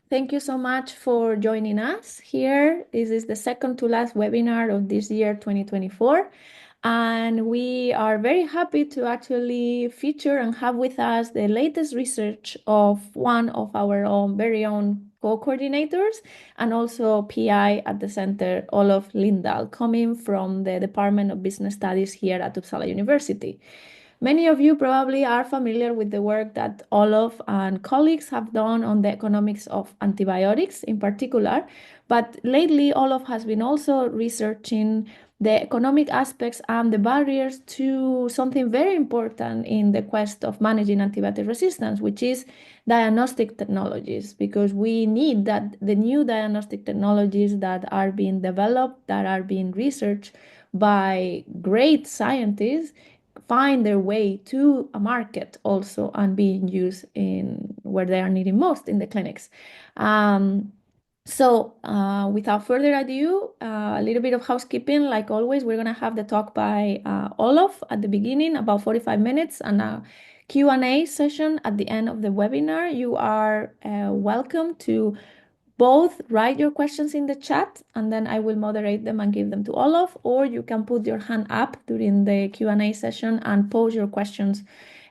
Thank you so much for joining us here. This is the second to last webinar of this year, 2024. And we are very happy to actually feature and have with us the latest research of one of our own very own co-coordinators and also PI at the center, Olof Lindahl, coming from the Department of Business Studies here at Uppsala University. Many of you probably are familiar with the work that Olof and colleagues have done on the economics of antibiotics in particular, but lately Olof has been also researching the economic aspects and the barriers to something very important in the quest of managing antibiotic resistance, which is diagnostic technologies, because we need that the new diagnostic technologies that are being developed, that are being researched by great scientists find their way to a market also and being used in where they are needed most in the clinics. Without further ado, a little bit of housekeeping. Like always, we're going to have the talk by Olof at the beginning, about 45 minutes, and a Q&A session at the end of the webinar. You are welcome to both write your questions in the chat and then I will moderate them and give them to Olof, or you can put your hand up during the Q&A session and pose your questions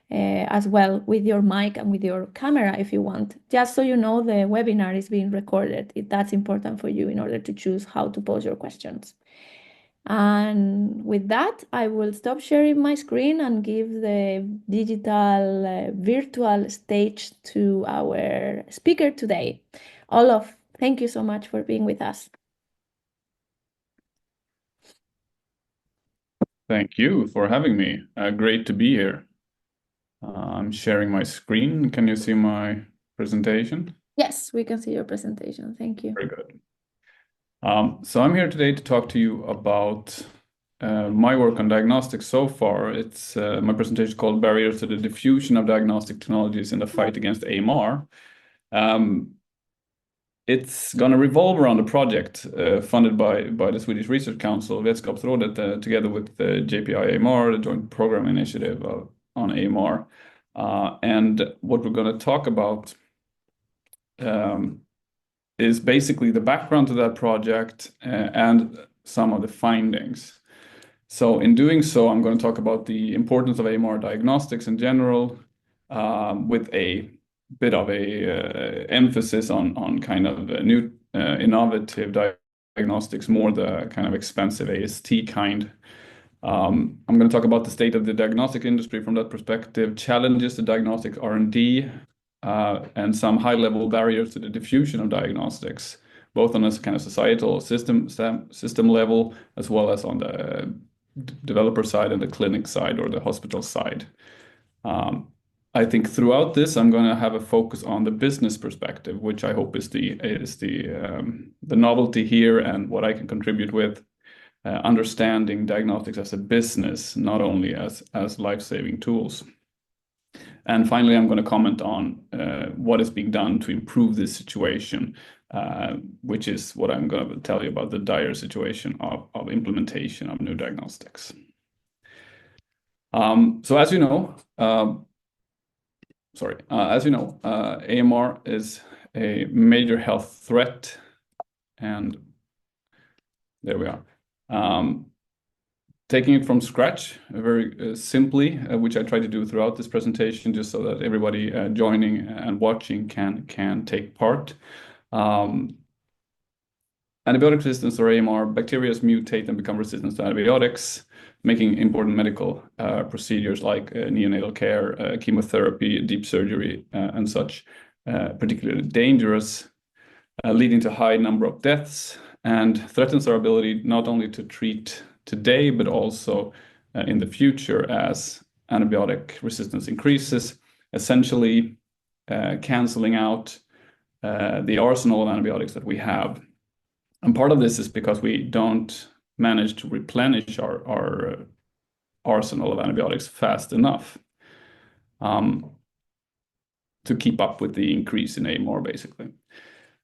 as well with your mic and with your camera if you want. Just so you know, the webinar is being recorded. That's important for you in order to choose how to pose your questions. And with that, I will stop sharing my screen and give the digital virtual stage to our speaker today. Olof, thank you so much for being with us. Thank you for having me. Great to be here. I'm sharing my screen. Can you see my presentation? Yes, we can see your presentation. Thank you. Very good. So I'm here today to talk to you about my work on diagnostics so far. It's my presentation is called Barriers to the Diffusion of Diagnostic Technologies in the Fight Against AMR. It's going to revolve around a project funded by the Swedish Research Council, Vetenskapsrådet, together with the JPI AMR, the Joint Program Initiative on AMR. And what we're going to talk about is basically the background to that project and some of the findings. So in doing so, I'm going to talk about the importance of AMR diagnostics in general, with a bit of a emphasis on kind of new innovative diagnostics, more the kind of expensive AST kind. I'm going to talk about the state of the diagnostic industry from that perspective, challenges to diagnostic R&D, and some high-level barriers to the diffusion of diagnostics, both on a kind of societal system level, as well as on the developer side and the clinic side or the hospital side. I think throughout this, I'm going to have a focus on the business perspective, which I hope is the novelty here and what I can contribute with, understanding diagnostics as a business, not only as life-saving tools. And finally, I'm going to comment on what is being done to improve this situation, which is what I'm going to tell you about the dire situation of implementation of new diagnostics. So as you know, AMR is a major health threat, and there we are. Taking it from scratch, very simply, which I try to do throughout this presentation, just so that everybody joining and watching can take part. Antibiotic resistance, or AMR, bacteria mutate and become resistant to antibiotics, making important medical procedures like neonatal care, chemotherapy, deep surgery, and such particularly dangerous, leading to a high number of deaths, and threatens our ability not only to treat today, but also in the future as antibiotic resistance increases, essentially canceling out the arsenal of antibiotics that we have. And part of this is because we don't manage to replenish our arsenal of antibiotics fast enough to keep up with the increase in AMR, basically.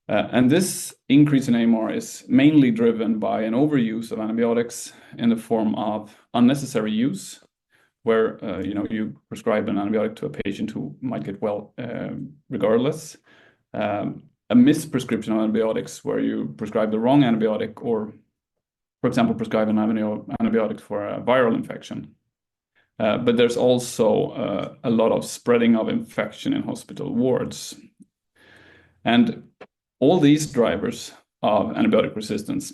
And this increase in AMR is mainly driven by an overuse of antibiotics in the form of unnecessary use, where you prescribe an antibiotic to a patient who might get well regardless, a misprescription of antibiotics where you prescribe the wrong antibiotic, or, for example, prescribe an antibiotic for a viral infection. But there's also a lot of spreading of infection in hospital wards. And all these drivers of antibiotic resistance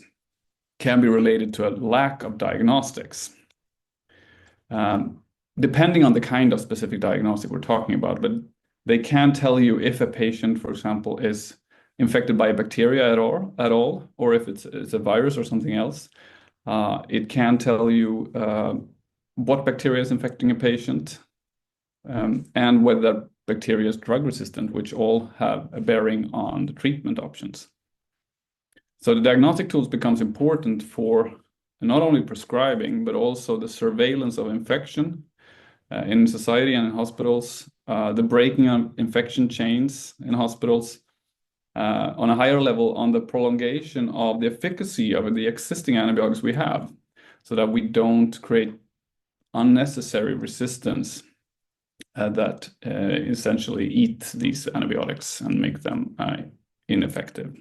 can be related to a lack of diagnostics. Depending on the kind of specific diagnostic we're talking about, but they can tell you if a patient, for example, is infected by a bacteria at all, or if it's a virus or something else. It can tell you what bacteria is infecting a patient, and whether that bacteria is drug resistant, which all have a bearing on the treatment options. So the diagnostic tools becomes important for not only prescribing, but also the surveillance of infection in society and in hospitals, the breaking of infection chains in hospitals, on a higher level on the prolongation of the efficacy of the existing antibiotics we have, so that we don't create unnecessary resistance that essentially eat these antibiotics and make them ineffective.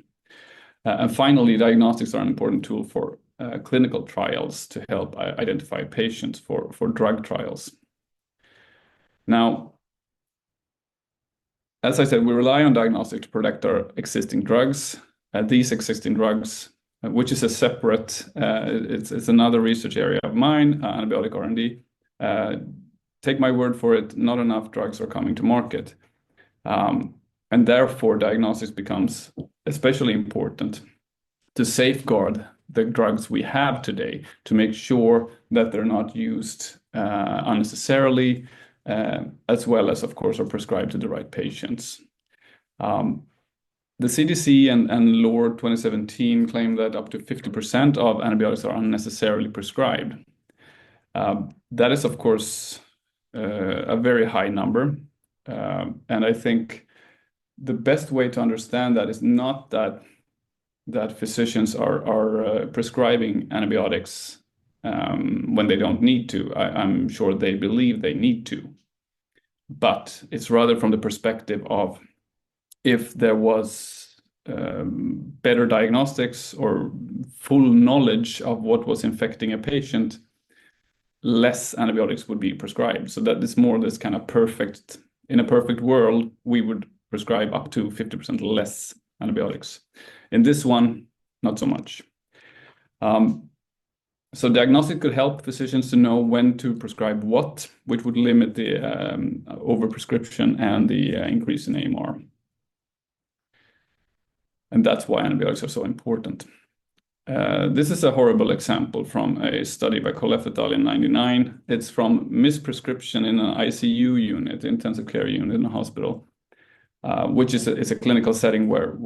And finally, diagnostics are an important tool for clinical trials to help identify patients for drug trials. Now, as I said, we rely on diagnostic to protect our existing drugs. These existing drugs, which is a separate, it's another research area of mine, antibiotic R&D. Take my word for it, not enough drugs are coming to market. And therefore, diagnostics becomes especially important to safeguard the drugs we have today, to make sure that they're not used unnecessarily, as well as, of course, are prescribed to the right patients. The CDC and LOR 2017 claim that up to 50% of antibiotics are unnecessarily prescribed. That is, of course, a very high number. And I think the best way to understand that is not that physicians are prescribing antibiotics when they don't need to. I'm sure they believe they need to. But it's rather from the perspective of, if there was better diagnostics or full knowledge of what was infecting a patient, less antibiotics would be prescribed. So that is more this kind of perfect, in a perfect world, we would prescribe up to 50% less antibiotics. In this one, not so much. So diagnostic could help physicians to know when to prescribe what, which would limit the overprescription and the increase in AMR. And that's why antibiotics are so important. This is a horrible example from a study by Olof Lindahl in 1999. It's from misprescription in an ICU unit, intensive care unit in a hospital, which is a clinical setting where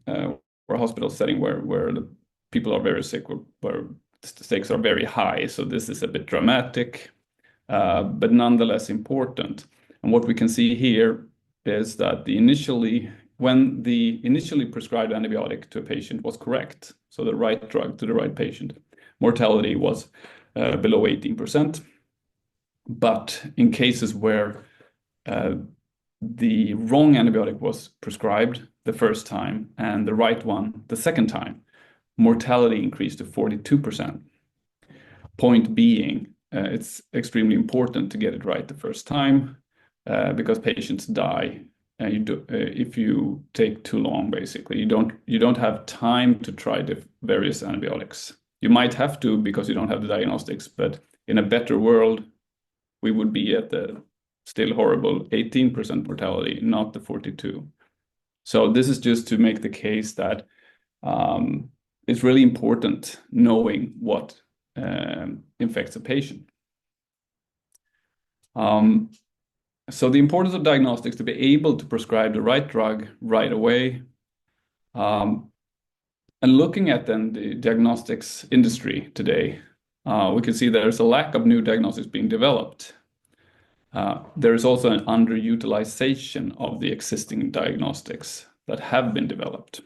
a hospital setting where the people are very sick, where the stakes are very high. So this is a bit dramatic, but nonetheless important. And what we can see here is that when the initially prescribed antibiotic to a patient was correct, so the right drug to the right patient, mortality was below 18%. But in cases where the wrong antibiotic was prescribed the first time and the right one the second time, mortality increased to 42%. Point being, it's extremely important to get it right the first time, because patients die if you take too long. Basically, you don't have time to try the various antibiotics. You might have to because you don't have the diagnostics, but in a better world, we would be at the still horrible 18% mortality, not the 42%. So this is just to make the case that it's really important knowing what infects a patient. So the importance of diagnostics to be able to prescribe the right drug right away. And looking at then the diagnostics industry today, we can see there's a lack of new diagnostics being developed. There is also an underutilization of the existing diagnostics that have been developed.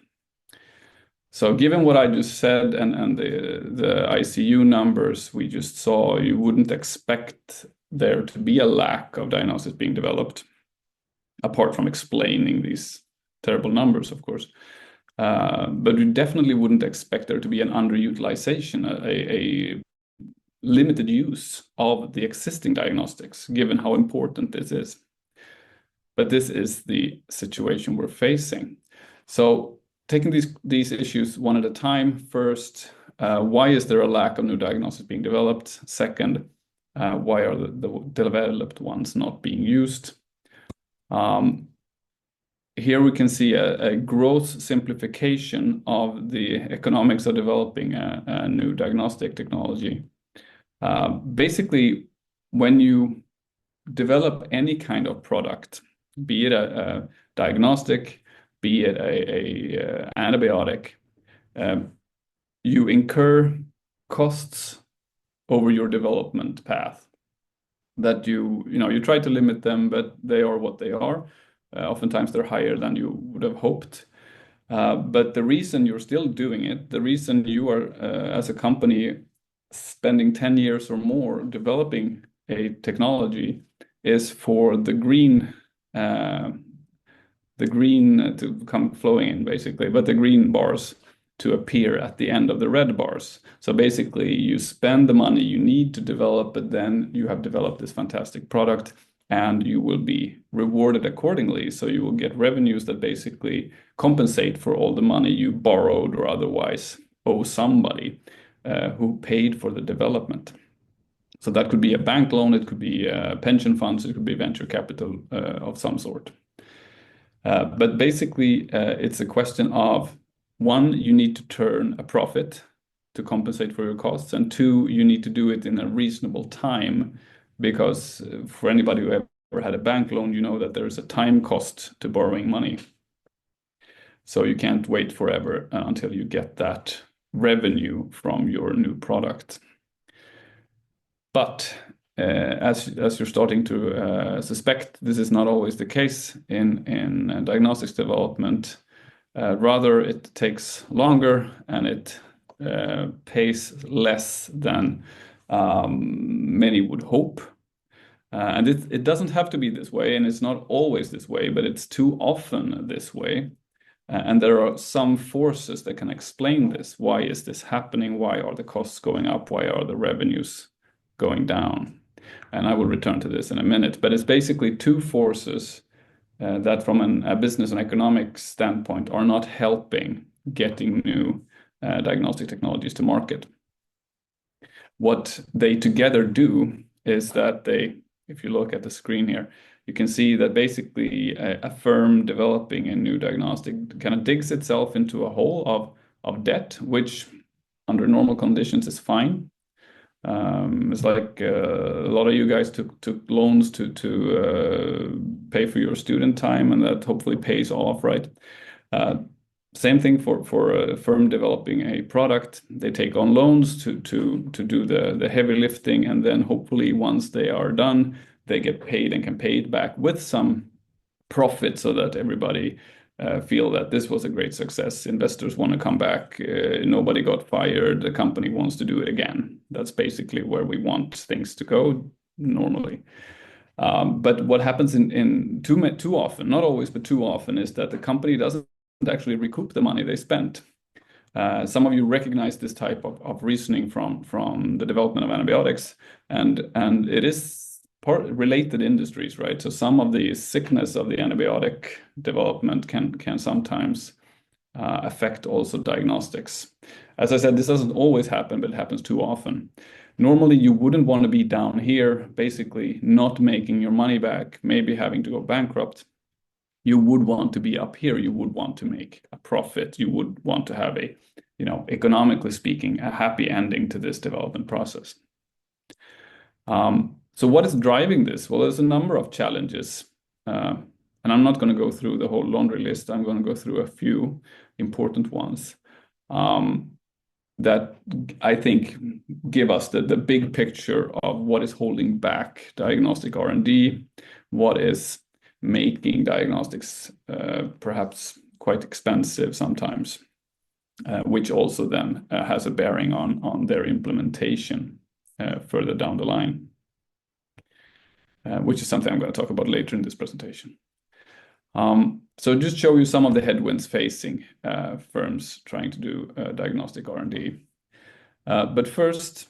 So given what I just said and the ICU numbers we just saw, you wouldn't expect there to be a lack of diagnostics being developed, apart from explaining these terrible numbers, of course. But we definitely wouldn't expect there to be an underutilization, a limited use of the existing diagnostics, given how important this is. But this is the situation we're facing. So taking these issues one at a time. First, why is there a lack of new diagnostics being developed? Second, why are the developed ones not being used? Here we can see a gross simplification of the economics of developing a new diagnostic technology. Basically, when you develop any kind of product, be it a diagnostic, be it a antibiotic, you incur costs over your development path that you try to limit them, but they are what they are. Oftentimes they're higher than you would have hoped. But the reason you're still doing it, the reason you are, as a company, spending 10 years or more developing a technology is for the green to come flowing in, basically, but the green bars to appear at the end of the red bars. So basically, you spend the money you need to develop, but then you have developed this fantastic product, and you will be rewarded accordingly. So you will get revenues that basically compensate for all the money you borrowed or otherwise owe somebody who paid for the development. So that could be a bank loan, it could be pension funds, it could be venture capital of some sort. But basically, it's a question of, one, you need to turn a profit to compensate for your costs, and two, you need to do it in a reasonable time, because for anybody who ever had a bank loan, you know that there is a time cost to borrowing money. So you can't wait forever until you get that revenue from your new product. But as you're starting to suspect, this is not always the case in diagnostics development. Rather, it takes longer and it pays less than many would hope. And it doesn't have to be this way, and it's not always this way, but it's too often this way. And there are some forces that can explain this. Why is this happening? Why are the costs going up? Why are the revenues going down? And I will return to this in a minute. But it's basically two forces that from a business and economic standpoint are not helping getting new diagnostic technologies to market. What they together do is that if you look at the screen here, you can see that basically a firm developing a new diagnostic kind of digs itself into a hole of debt, which under normal conditions is fine. It's like a lot of you guys took loans to pay for your student time, and that hopefully pays off, right? Same thing for a firm developing a product. They take on loans to do the heavy lifting, and then hopefully once they are done, they get paid and can pay it back with some profit, so that everybody feel that this was a great success. Investors want to come back. Nobody got fired. The company wants to do it again. That's basically where we want things to go normally. But what happens in too often, not always, but too often, is that the company doesn't actually recoup the money they spent. Some of you recognize this type of reasoning from the development of antibiotics, and it is part related industries, right? So some of the sickness of the antibiotic development can sometimes affect also diagnostics. As I said, this doesn't always happen, but it happens too often. Normally, you wouldn't want to be down here, basically not making your money back, maybe having to go bankrupt. You would want to be up here. You would want to make a profit. You would want to have a, economically speaking, a happy ending to this development process. So what is driving this? Well, there's a number of challenges. And I'm not going to go through the whole laundry list. I'm going to go through a few important ones that I think give us the big picture of what is holding back diagnostic R&D, what is making diagnostics perhaps quite expensive sometimes, which also then has a bearing on their implementation further down the line. Which is something I'm going to talk about later in this presentation. So just show you some of the headwinds facing firms trying to do diagnostic R&D. But first,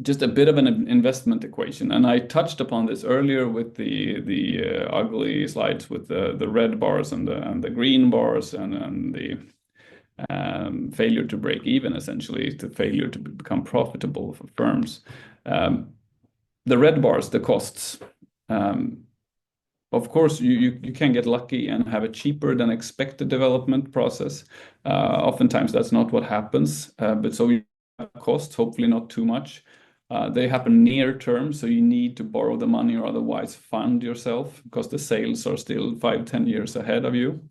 just a bit of an investment equation, and I touched upon this earlier with the ugly slides with the red bars and the green bars and the failure to break even, essentially, to failure to become profitable for firms. The red bars, the costs. Of course, you can get lucky and have a cheaper than expected development process. Oftentimes, that's not what happens, but so you have costs, hopefully not too much. They happen near term, so you need to borrow the money or otherwise fund yourself because the sales are still 5-10 years ahead of you.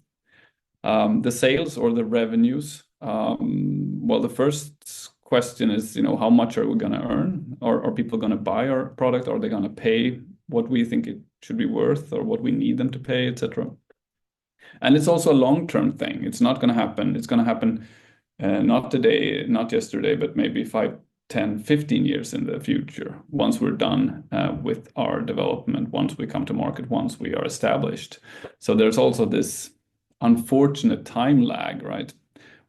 The sales or the revenues, well, the first question is, how much are we going to earn? Are people going to buy our product? Are they going to pay what we think it should be worth or what we need them to pay, etc.? And it's also a long-term thing. It's not going to happen. It's going to happen not today, not yesterday, but maybe 5, 10, 15 years in the future, once we're done with our development, once we come to market, once we are established. So there's also this unfortunate time lag, right?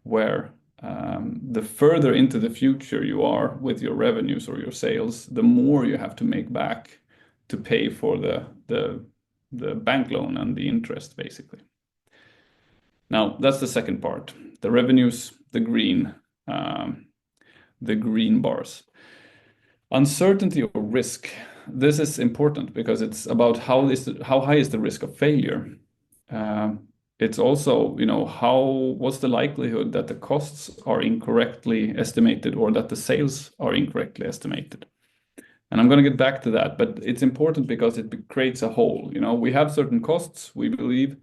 Where the further into the future you are with your revenues or your sales, the more you have to make back to pay for the bank loan and the interest, basically. Now, that's the second part. The revenues, the green bars. Uncertainty or risk. This is important because it's about how high is the risk of failure. It's also, what's the likelihood that the costs are incorrectly estimated or that the sales are incorrectly estimated? And I'm going to get back to that, but it's important because it creates a whole. We have certain costs, we believe.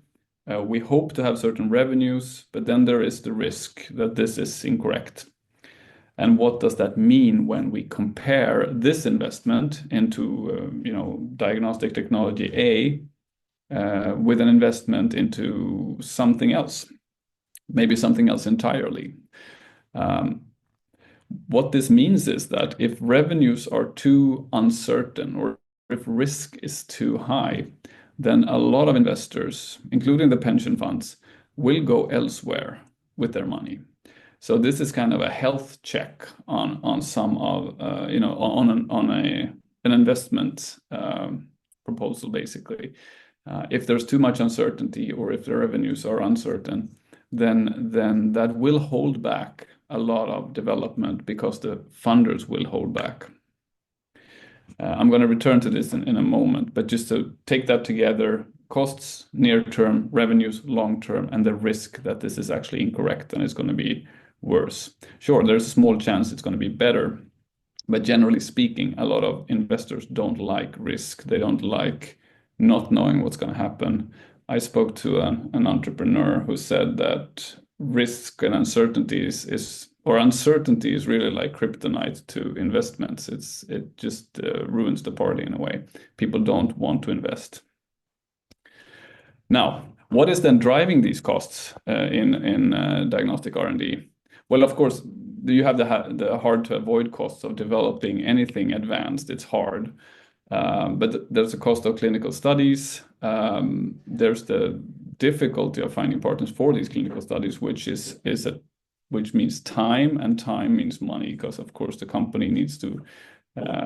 We hope to have certain revenues, but then there is the risk that this is incorrect. And what does that mean when we compare this investment into, diagnostic technology A with an investment into something else, maybe something else entirely? What this means is that if revenues are too uncertain or if risk is too high, then a lot of investors, including the pension funds, will go elsewhere with their money. So this is kind of a health check on some of on an investment proposal, basically. If there's too much uncertainty or if the revenues are uncertain, then that will hold back a lot of development because the funders will hold back. I'm going to return to this in a moment, but just to take that together, costs, near-term, revenues, long-term, and the risk that this is actually incorrect and it's going to be worse. Sure, there's a small chance it's going to be better, but generally speaking, a lot of investors don't like risk. They don't like not knowing what's going to happen. I spoke to an entrepreneur who said that risk and uncertainty uncertainty is really like kryptonite to investments. It just ruins the party in a way. People don't want to invest. Now, what is then driving these costs in diagnostic R&D? Well, of course, you have the hard to avoid costs of developing anything advanced. It's hard. But there's a cost of clinical studies. There's the difficulty of finding partners for these clinical studies, which means time, and time means money, because of course the company needs to,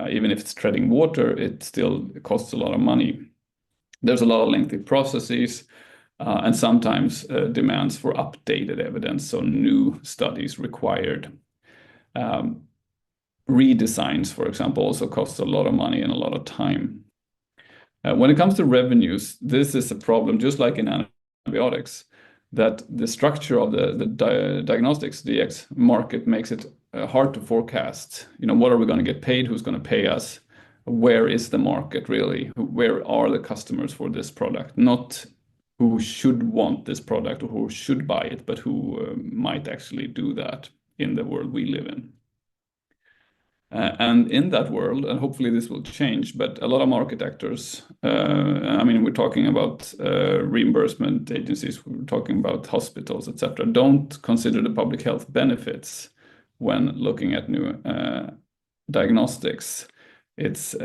even if it's treading water, it still costs a lot of money. There's a lot of lengthy processes, and sometimes demands for updated evidence, so new studies required. Redesigns, for example, also costs a lot of money and a lot of time. When it comes to revenues, this is a problem, just like in antibiotics, that the structure of the diagnostics DX market makes it hard to forecast. What are we going to get paid? Who's going to pay us? Where is the market really? Where are the customers for this product? Not who should want this product or who should buy it, but who might actually do that in the world we live in. And in that world, and hopefully this will change, but a lot of market actors, we're talking about reimbursement agencies, we're talking about hospitals, etc., don't consider the public health benefits when looking at new diagnostics. It's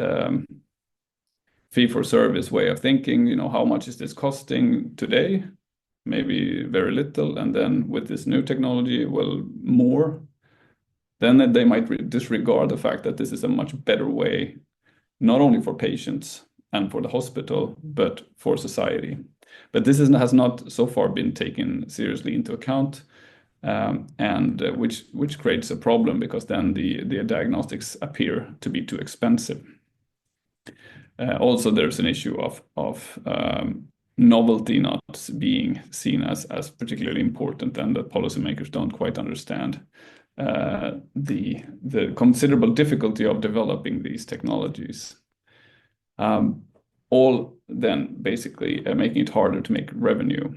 fee-for-service way of thinking. How much is this costing today? Maybe very little. And then with this new technology, well, more. Then they might disregard the fact that this is a much better way, not only for patients and for the hospital, but for society. But this has not so far been taken seriously into account, and which creates a problem, because then the diagnostics appear to be too expensive. Also, there's an issue of novelty not being seen as particularly important, and that policymakers don't quite understand the considerable difficulty of developing these technologies. All then basically making it harder to make revenue.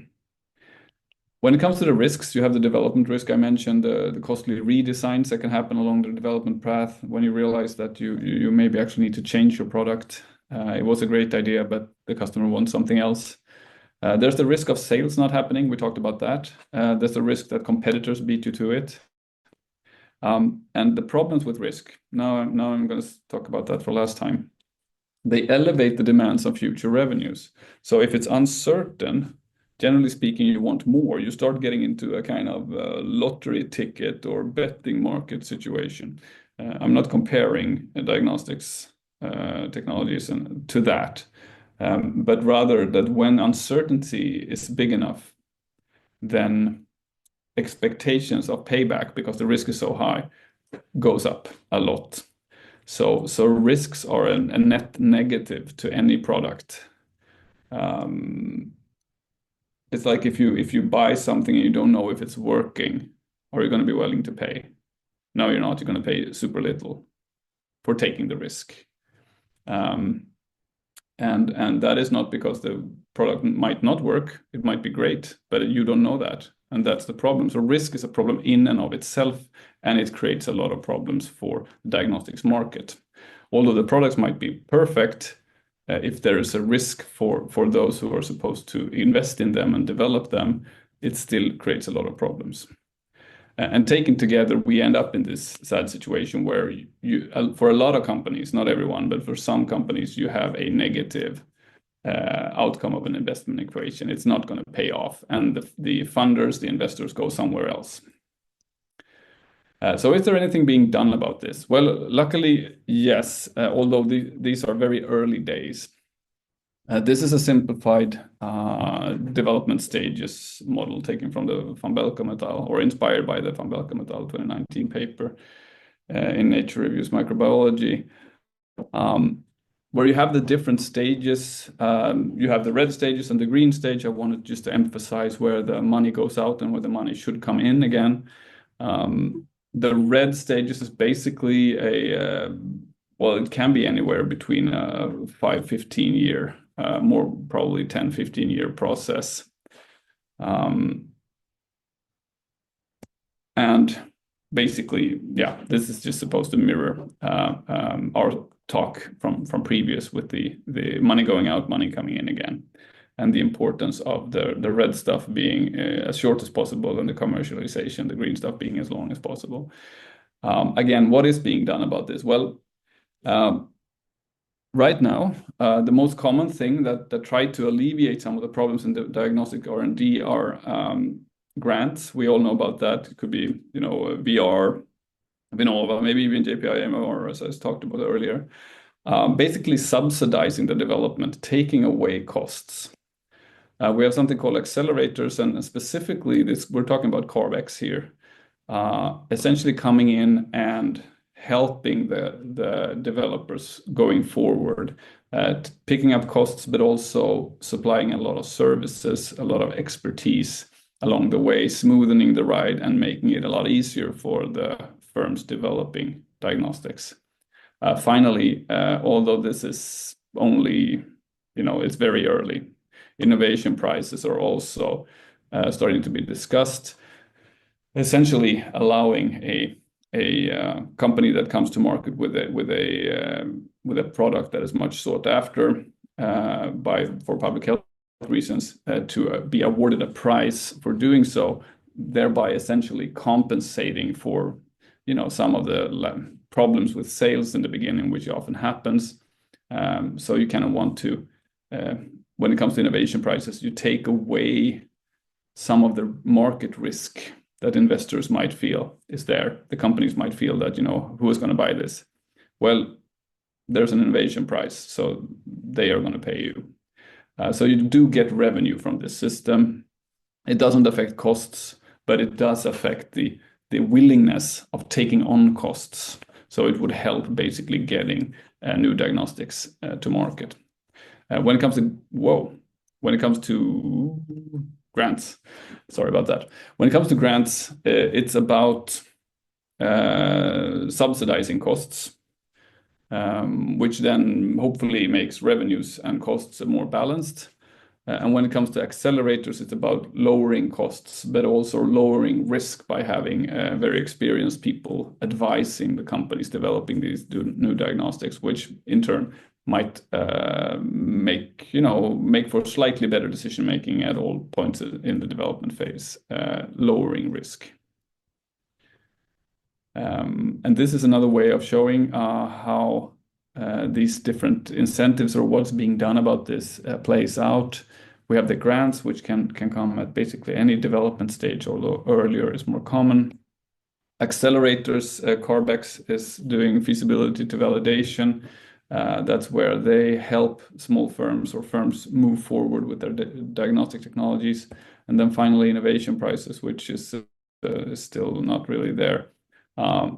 When it comes to the risks, you have the development risk I mentioned, the costly redesigns that can happen along the development path when you realize that you maybe actually need to change your product. It was a great idea, but the customer wants something else. There's the risk of sales not happening. We talked about that. There's the risk that competitors beat you to it. And the problems with risk, now I'm going to talk about that for last time. They elevate the demands on future revenues. So if it's uncertain, generally speaking, you want more. You start getting into a kind of lottery ticket or betting market situation. I'm not comparing diagnostics technologies to that, but rather that when uncertainty is big enough, then expectations of payback, because the risk is so high, goes up a lot. So risks are a net negative to any product. It's like if you buy something and you don't know if it's working, are you going to be willing to pay? No, you're not. You're going to pay super little for taking the risk. And that is not because the product might not work. It might be great, but you don't know that. And that's the problem. So risk is a problem in and of itself, and it creates a lot of problems for the diagnostics market. Although the products might be perfect, if there is a risk for those who are supposed to invest in them and develop them, it still creates a lot of problems. And taken together, we end up in this sad situation where you for a lot of companies, not everyone, but for some companies, you have a negative outcome of an investment equation. It's not going to pay off, and the funders, the investors, go somewhere else. So is there anything being done about this? Well, luckily, yes, although these are very early days. This is a simplified development stages model taken from the Van Belkom et al., or inspired by the Van Belkom et al. 2019 paper in Nature Reviews Microbiology, where you have the different stages. You have the red stages and the green stage. I wanted just to emphasize where the money goes out and where the money should come in again. The red stages is basically well, it can be anywhere between 5-15 year, more probably 10-15 year process. And basically, yeah, this is just supposed to mirror our talk from previous with the money going out, money coming in again, and the importance of the red stuff being as short as possible and the commercialization, the green stuff being as long as possible. Again, what is being done about this? Well, right now, the most common thing that try to alleviate some of the problems in the diagnostic R&D are grants. We all know about that. It could be, VR, Vinnova, maybe even JPI AMR, as I talked about earlier. Basically subsidizing the development, taking away costs. We have something called accelerators, and specifically we're talking about CARB-X here, essentially coming in and helping the developers going forward, picking up costs, but also supplying a lot of services, a lot of expertise along the way, smoothing the ride and making it a lot easier for the firms developing diagnostics. Finally, although this is only, it's very early, innovation prices are also starting to be discussed, essentially allowing a company that comes to market with a product that is much sought after for public health reasons to be awarded a prize for doing so, thereby essentially compensating for some of the problems with sales in the beginning, which often happens, So you kind of want to, when it comes to innovation prices, you take away some of the market risk that investors might feel is there. The companies might feel that, who is going to buy this? Well, there's an innovation price, so they are going to pay you. So you do get revenue from this system. It doesn't affect costs, but it does affect the willingness of taking on costs. So it would help basically getting new diagnostics to market. When it comes to grants, sorry about that. When it comes to grants, it's about subsidizing costs, which then hopefully makes revenues and costs more balanced. And when it comes to accelerators, it's about lowering costs, but also lowering risk by having very experienced people advising the companies developing these new diagnostics, which in turn might make for slightly better decision making at all points in the development phase, lowering risk. And this is another way of showing how these different incentives or what's being done about this plays out. We have the grants, which can come at basically any development stage, although earlier is more common. Accelerators, Carbex is doing feasibility to validation. That's where they help small firms or firms move forward with their diagnostic technologies. And then finally, innovation prices, which is still not really there,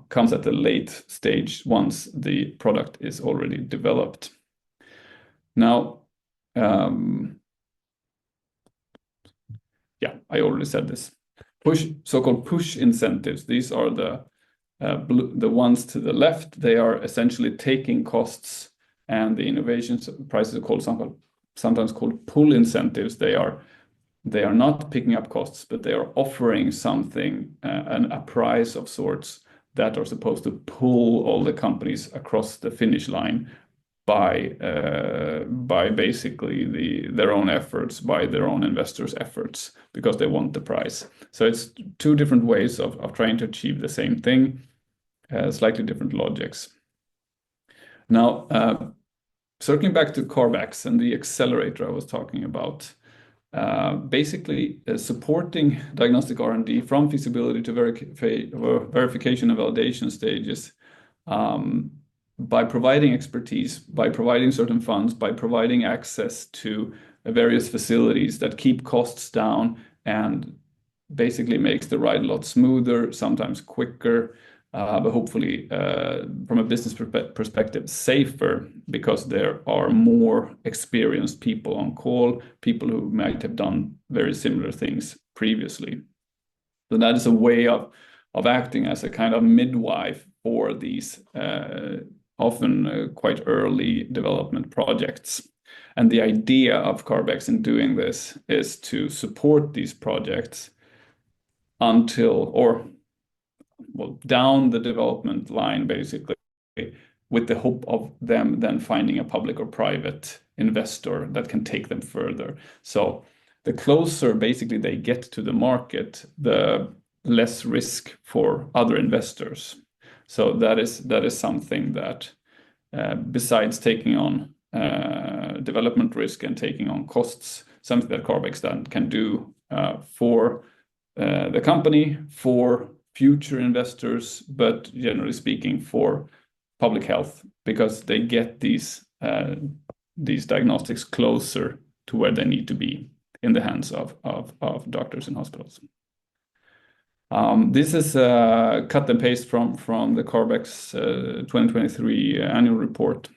comes at the late stage once the product is already developed. Now, yeah, I already said this. So-called push incentives. These are the ones to the left. They are essentially taking costs, and the innovation prices are called sometimes called pull incentives. They are not picking up costs, but they are offering something, a price of sorts that are supposed to pull all the companies across the finish line by basically their own efforts, by their own investors' efforts, because they want the price. So it's two different ways of trying to achieve the same thing, slightly different logics. Now, circling back to Carbex and the accelerator I was talking about, basically supporting diagnostic R&D from feasibility to verification and validation stages, by providing expertise, by providing certain funds, by providing access to various facilities that keep costs down and basically makes the ride a lot smoother, sometimes quicker, but hopefully from a business perspective, safer, because there are more experienced people on call, people who might have done very similar things previously. So that is a way of acting as a kind of midwife for these often quite early development projects. And the idea of Carbex in doing this is to support these projects down the development line, basically, with the hope of them then finding a public or private investor that can take them further. So the closer basically they get to the market, the less risk for other investors. So that is something that, besides taking on development risk and taking on costs, something that Carbex then can do for the company, for future investors, but generally speaking for public health, because they get these diagnostics closer to where they need to be in the hands of doctors and hospitals. This is cut and paste from the Carbex 2023 annual report,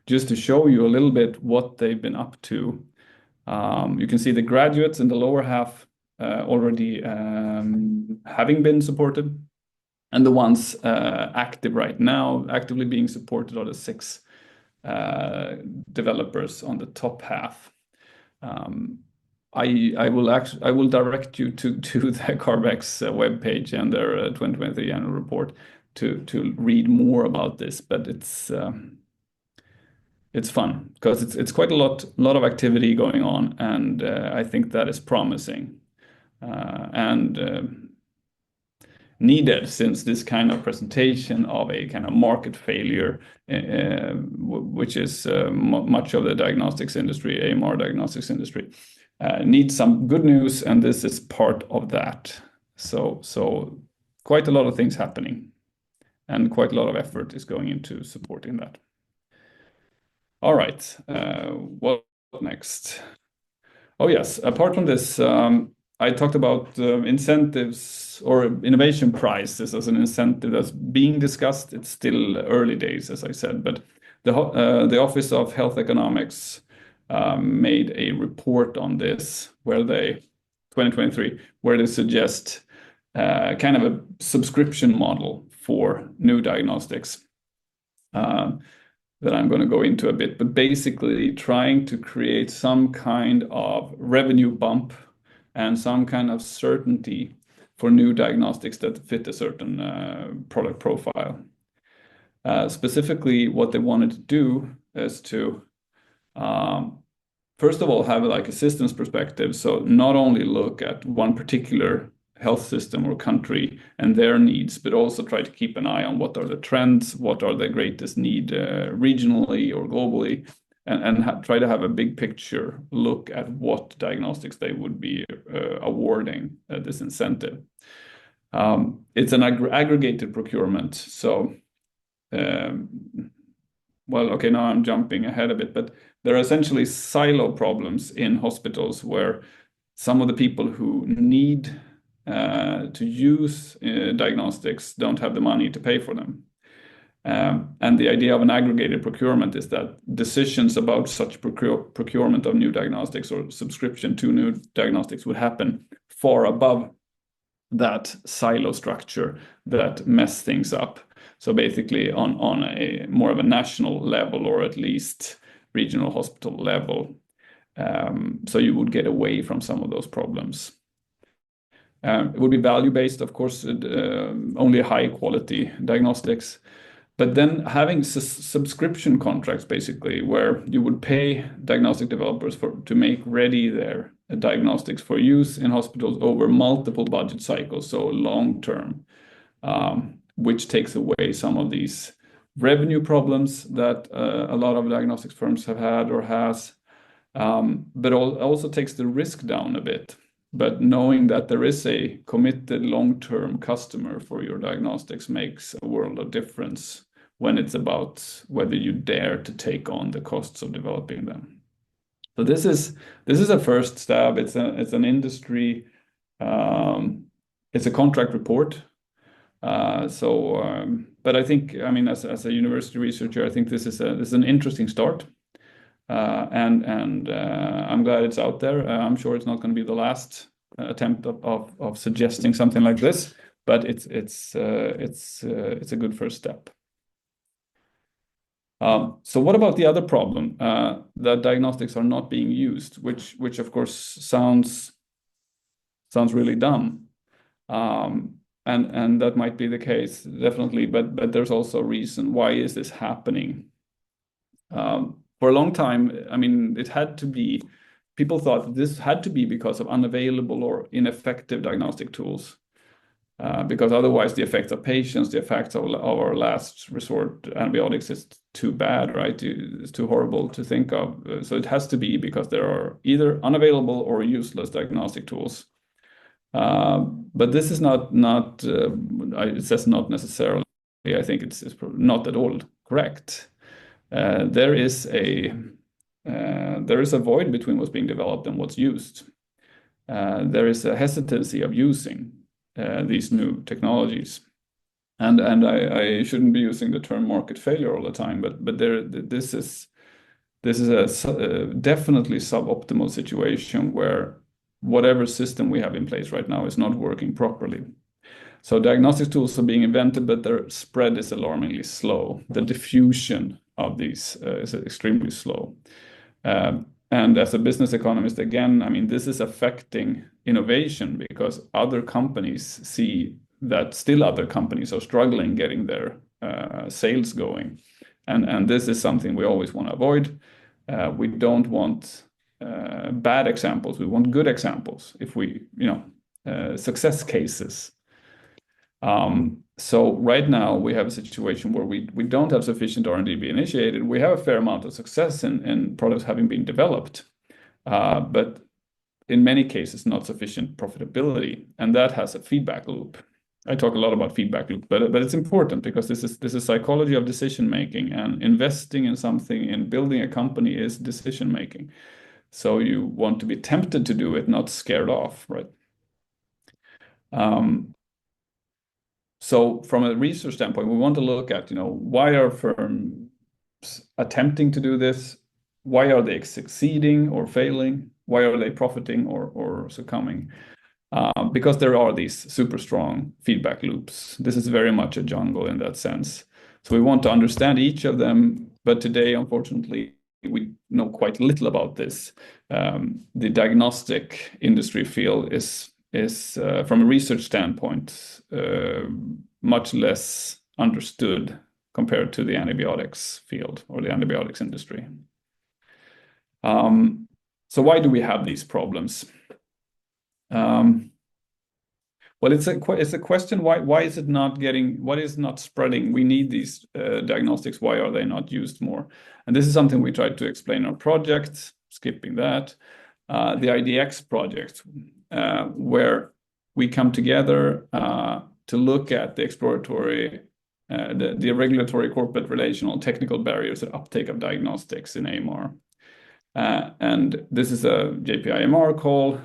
just to show you a little bit what they've been up to. You can see the graduates in the lower half already having been supported, and the ones active right now, actively being supported, are the 6 developers on the top half. I will direct you to the Carbex webpage and their 2023 annual report to read more about this. But it's fun because it's quite a lot of activity going on, and I think that is promising. And needed, since this kind of presentation of a kind of market failure, which is much of the diagnostics industry, AMR diagnostics industry, needs some good news, and this is part of that. So quite a lot of things happening, and quite a lot of effort is going into supporting that. All right, what next? Oh yes, apart from this, I talked about incentives or innovation prizes as an incentive that's being discussed. It's still early days, as I said, but the Office of Health Economics made a report on this, 2023, where they suggest kind of a subscription model for new diagnostics that I'm going to go into a bit, but basically trying to create some kind of revenue bump and some kind of certainty for new diagnostics that fit a certain product profile. Specifically, what they wanted to do is to first of all have like a systems perspective, so not only look at one particular health system or country and their needs, but also try to keep an eye on what are the trends, what are the greatest need regionally or globally, and try to have a big picture look at what diagnostics they would be awarding this incentive. It's an aggregated procurement. So, well, okay, now I'm jumping ahead a bit, but there are essentially silo problems in hospitals where some of the people who need to use diagnostics don't have the money to pay for them. And the idea of an aggregated procurement is that decisions about such procurement of new diagnostics or subscription to new diagnostics would happen far above that silo structure that mess things up. So basically on a more of a national level, or at least regional hospital level. So you would get away from some of those problems. It would be value-based, of course, only high-quality diagnostics. But then having subscription contracts, basically, where you would pay diagnostic developers to make ready their diagnostics for use in hospitals over multiple budget cycles, so long-term, which takes away some of these revenue problems that a lot of diagnostics firms have had or has, but also takes the risk down a bit. But knowing that there is a committed long-term customer for your diagnostics makes a world of difference when it's about whether you dare to take on the costs of developing them. So this is a first stab. It's an industry. It's a contract report. But I think, I mean, as a university researcher, I think this is an interesting start. And I'm glad it's out there. I'm sure it's not going to be the last attempt of suggesting something like this, but it's a good first step. So what about the other problem, that diagnostics are not being used, which of course sounds really dumb, and that might be the case, definitely, but there's also a reason. Why is this happening? For a long time, I mean, it had to be, people thought that this had to be because of unavailable or ineffective diagnostic tools, because otherwise the effects of patients, the effects of our last resort antibiotics is too bad, right? It's too horrible to think of. So it has to be because there are either unavailable or useless diagnostic tools. But this is not it says not necessarily. I think it's not at all correct. There is a void between what's being developed and what's used. There is a hesitancy of using these new technologies, and I shouldn't be using the term market failure all the time, but this is a definitely suboptimal situation where whatever system we have in place right now is not working properly. So diagnostic tools are being invented, but their spread is alarmingly slow. The diffusion of these is extremely slow. And as a business economist, again, I mean, this is affecting innovation because other companies see that still other companies are struggling getting their sales going. And this is something we always want to avoid. We don't want bad examples. We want good examples. If we, success cases. So right now we have a situation where we don't have sufficient R&D be initiated. We have a fair amount of success in products having been developed, but in many cases not sufficient profitability, and that has a feedback loop. I talk a lot about feedback loop, but it's important because this is psychology of decision making, and investing in something, in building a company, is decision making. So you want to be tempted to do it, not scared off, right? So from a research standpoint, we want to look at, why are firms attempting to do this? Why are they succeeding or failing? Why are they profiting or succumbing? Because there are these super strong feedback loops. This is very much a jungle in that sense. So we want to understand each of them, but today, unfortunately, we know quite little about this. The diagnostic industry field is from a research standpoint, much less understood compared to the antibiotics field or the antibiotics industry. So why do we have these problems? Well, it's a question, why is it not what is not spreading? We need these diagnostics. Why are they not used more? And this is something we tried to explain in our project, skipping that. The IDX project, where we come together to look at the exploratory, the regulatory, corporate, relational, technical barriers to uptake of diagnostics in AMR. And this is a JPIMR call.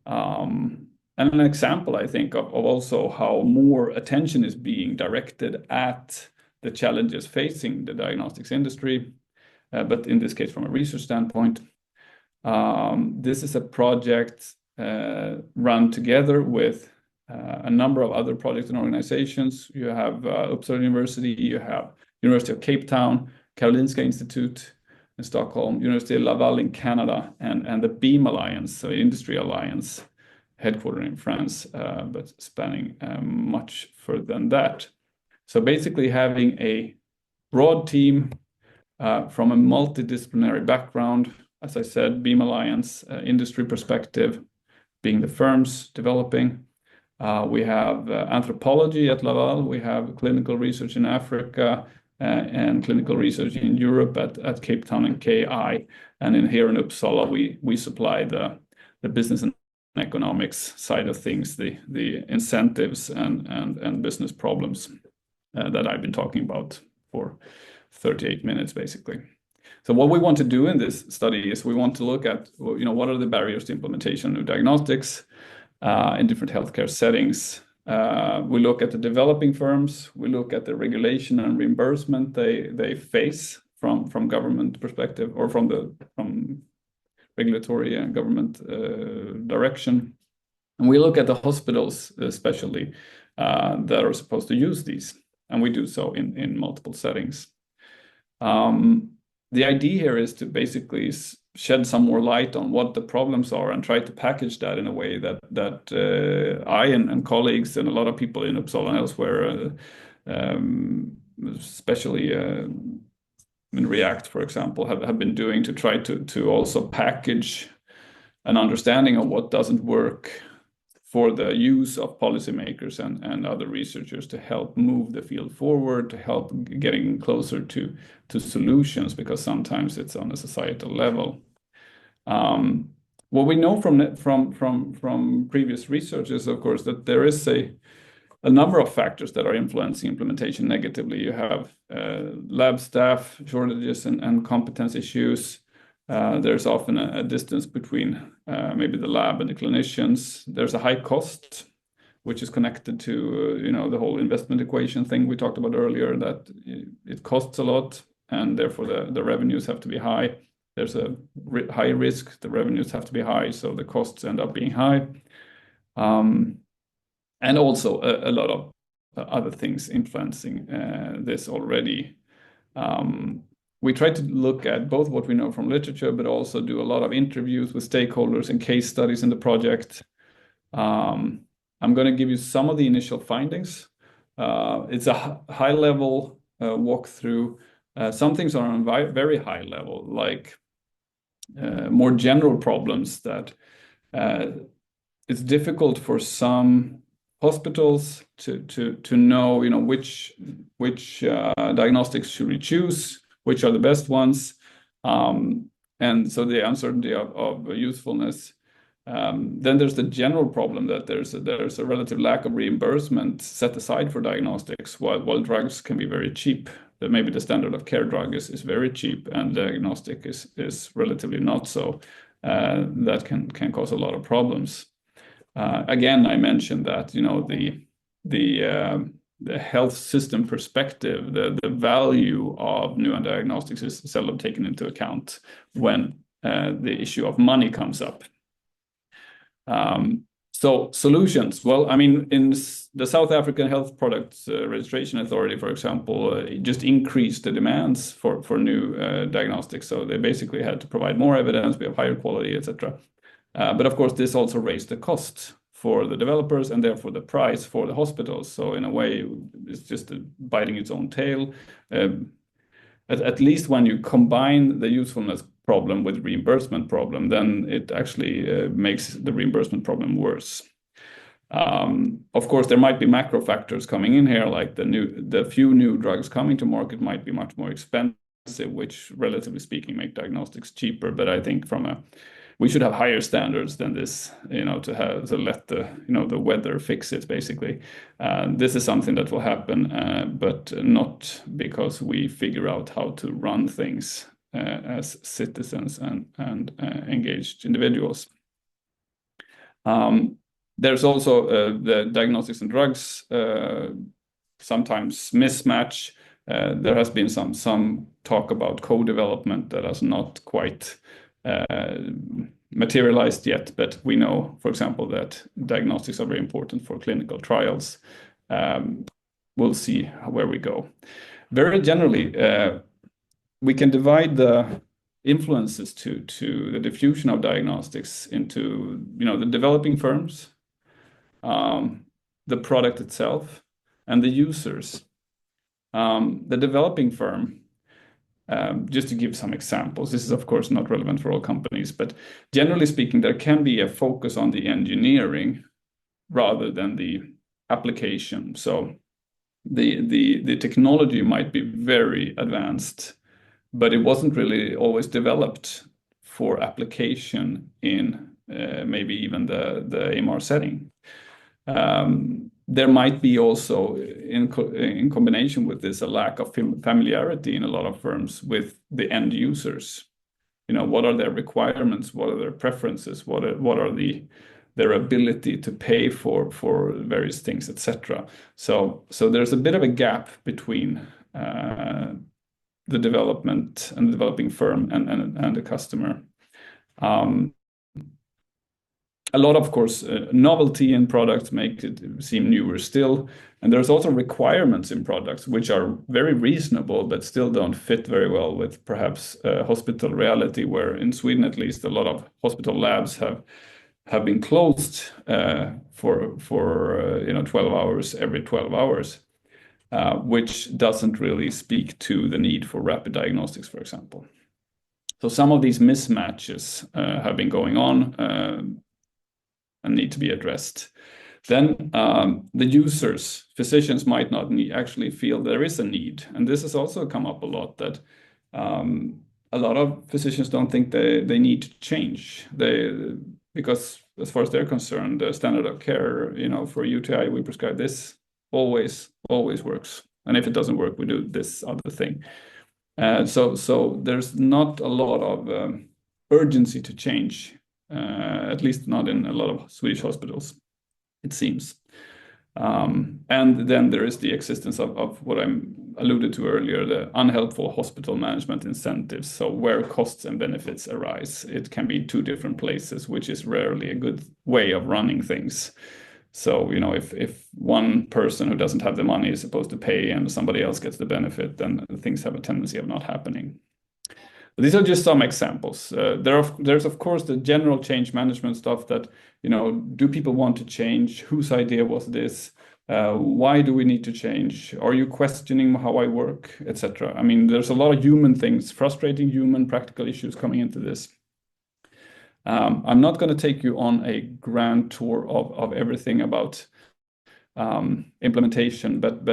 And an example, I think, of also how more attention is being directed at the challenges facing the diagnostics industry, but in this case, from a research standpoint. This is a project run together with a number of other projects and organizations. You have Uppsala University, you have University of Cape Town, Karolinska Institute in Stockholm, University of Laval in Canada, and the BEAM Alliance, so Industry Alliance, headquartered in France, but spanning much further than that. So basically having a broad team from a multidisciplinary background, as I said, BEAM Alliance, industry perspective, being the firms developing. We have anthropology at Laval, we have clinical research in Africa, and clinical research in Europe at Cape Town and KI. And here in Uppsala, we supply the business and economics side of things, the incentives and business problems that I've been talking about for 38 minutes, basically. So what we want to do in this study is we want to look at, what are the barriers to implementation of diagnostics in different healthcare settings. We look at the developing firms, we look at the regulation and reimbursement they face from government perspective, or from regulatory and government direction. And we look at the hospitals especially that are supposed to use these, and we do so in multiple settings. The idea here is to basically shed some more light on what the problems are and try to package that in a way that I and colleagues and a lot of people in Uppsala and elsewhere, especially in React, for example, have been doing to try to also package an understanding of what doesn't work for the use of policymakers and other researchers to help move the field forward, to help getting closer to solutions, because sometimes it's on a societal level. What we know from previous research is, of course, that there is a number of factors that are influencing implementation negatively. You have lab staff shortages and competence issues. There's often a distance between maybe the lab and the clinicians. There's a high cost, which is connected to the whole investment equation thing we talked about earlier, that it costs a lot, and therefore the revenues have to be high. There's a high risk, the revenues have to be high, so the costs end up being high. And also a lot of other things influencing this already. We try to look at both what we know from literature, but also do a lot of interviews with stakeholders and case studies in the project. I'm going to give you some of the initial findings. It's a high-level walkthrough. Some things are on very high level, like more general problems that it's difficult for some hospitals to know, which diagnostics should we choose, which are the best ones, and so the uncertainty of usefulness. Then there's the general problem that there's a relative lack of reimbursement set aside for diagnostics, while drugs can be very cheap. That maybe the standard of care drug is very cheap and diagnostic is relatively not so. That can cause a lot of problems. Again, I mentioned that the health system perspective, the value of new diagnostics is seldom taken into account when the issue of money comes up. So solutions. Well, I mean, in the South African Health Products Registration Authority, for example, just increased the demands for new diagnostics. So they basically had to provide more evidence, we have higher quality, etc. But of course, this also raised the cost for the developers and therefore the price for the hospitals. So in a way, it's just biting its own tail. At least when you combine the usefulness problem with reimbursement problem, then it actually makes the reimbursement problem worse. Of course, there might be macro factors coming in here, like the few new drugs coming to market might be much more expensive, which relatively speaking make diagnostics cheaper. But I think we should have higher standards than this, to let the weather fix it, basically. This is something that will happen, but not because we figure out how to run things as citizens and engaged individuals. There's also the diagnostics and drugs sometimes mismatch. There has been some talk about co-development that has not quite materialized yet, but we know, for example, that diagnostics are very important for clinical trials. We'll see where we go. Very generally, we can divide the influences to the diffusion of diagnostics into, the developing firms, the product itself, and the users. The developing firm, just to give some examples, this is of course not relevant for all companies, but generally speaking, there can be a focus on the engineering rather than the application. So the technology might be very advanced, but it wasn't really always developed for application in maybe even the AMR setting. There might be also, in combination with this, a lack of familiarity in a lot of firms with the end users. What are their requirements? What are their preferences? What are their ability to pay for various things, etc. So there's a bit of a gap between the development and the developing firm and the customer. A lot, of course, novelty in products make it seem newer still. And there's also requirements in products which are very reasonable, but still don't fit very well with perhaps hospital reality, where in Sweden, at least, a lot of hospital labs have been closed for 12 hours every 12 hours, which doesn't really speak to the need for rapid diagnostics, for example. So some of these mismatches have been going on and need to be addressed. Then the users, physicians might not actually feel there is a need. And this has also come up a lot, that a lot of physicians don't think they need to change. Because as far as they're concerned, the standard of care, for UTI, we prescribe this, always works. And if it doesn't work, we do this other thing. So there's not a lot of urgency to change. At least not in a lot of Swedish hospitals, it seems. And then there is the existence of what I alluded to earlier, the unhelpful hospital management incentives. So where costs and benefits arise, it can be two different places, which is rarely a good way of running things. So, if one person who doesn't have the money is supposed to pay and somebody else gets the benefit, then things have a tendency of not happening. These are just some examples. There's, of course, the general change management stuff that, do people want to change? Whose idea was this? Why do we need to change? Are you questioning how I work, etc.? I mean, there's a lot of human things, frustrating human practical issues coming into this. I'm not going to take you on a grand tour of everything about implementation. But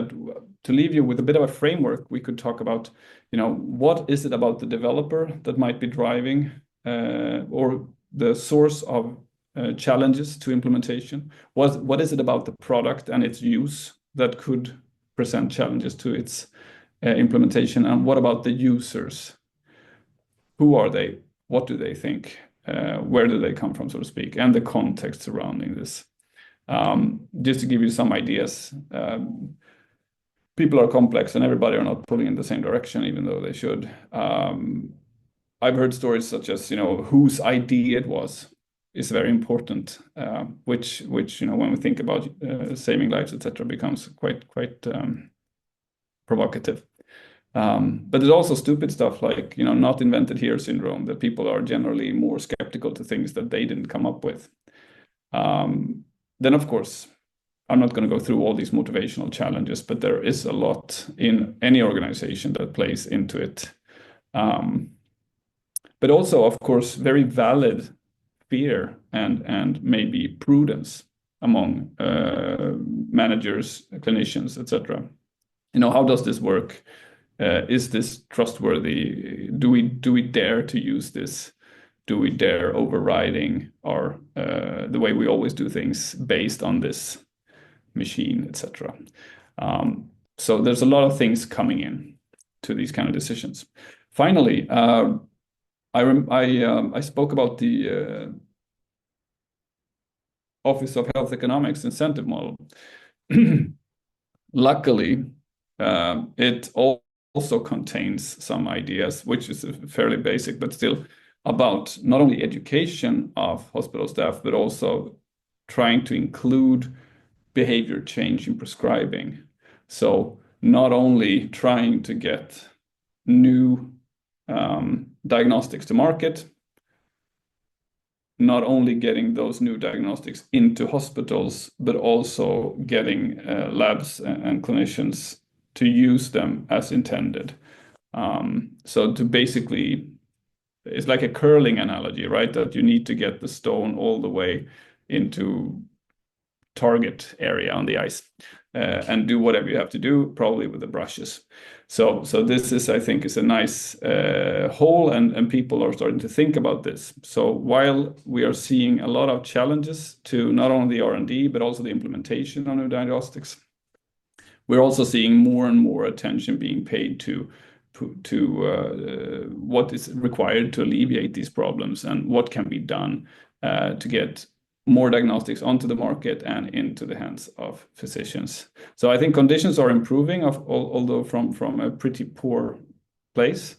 to leave you with a bit of a framework, we could talk about, what is it about the developer that might be driving or the source of challenges to implementation? What is it about the product and its use that could present challenges to its implementation? And what about the users? Who are they? What do they think? Where do they come from, so to speak, and the context surrounding this? Just to give you some ideas, people are complex and everybody are not pulling in the same direction, even though they should. I've heard stories such as, whose idea it was is very important, which when we think about saving lives, etc., becomes quite provocative. But there's also stupid stuff like, not invented here syndrome, that people are generally more skeptical to things that they didn't come up with. Then, of course, I'm not going to go through all these motivational challenges, but there is a lot in any organization that plays into it. But also, of course, very valid fear and maybe prudence among managers, clinicians, etc. How does this work? Is this trustworthy? Do we dare to use this? Do we dare overriding the way we always do things based on this machine, etc.? So there's a lot of things coming in to these kind of decisions. Finally, I spoke about the Office of Health Economics incentive model. Luckily, it also contains some ideas, which is fairly basic, but still about not only education of hospital staff, but also trying to include behavior change in prescribing. So not only trying to get new diagnostics to market, not only getting those new diagnostics into hospitals, but also getting labs and clinicians to use them as intended. So to basically, it's like a curling analogy, right? That you need to get the stone all the way into target area on the ice and do whatever you have to do, probably with the brushes. So this is, I think, is a nice whole, and people are starting to think about this. So while we are seeing a lot of challenges to not only the R&D, but also the implementation of new diagnostics, we're also seeing more and more attention being paid to what is required to alleviate these problems and what can be done to get more diagnostics onto the market and into the hands of physicians. So I think conditions are improving, although from a pretty poor place.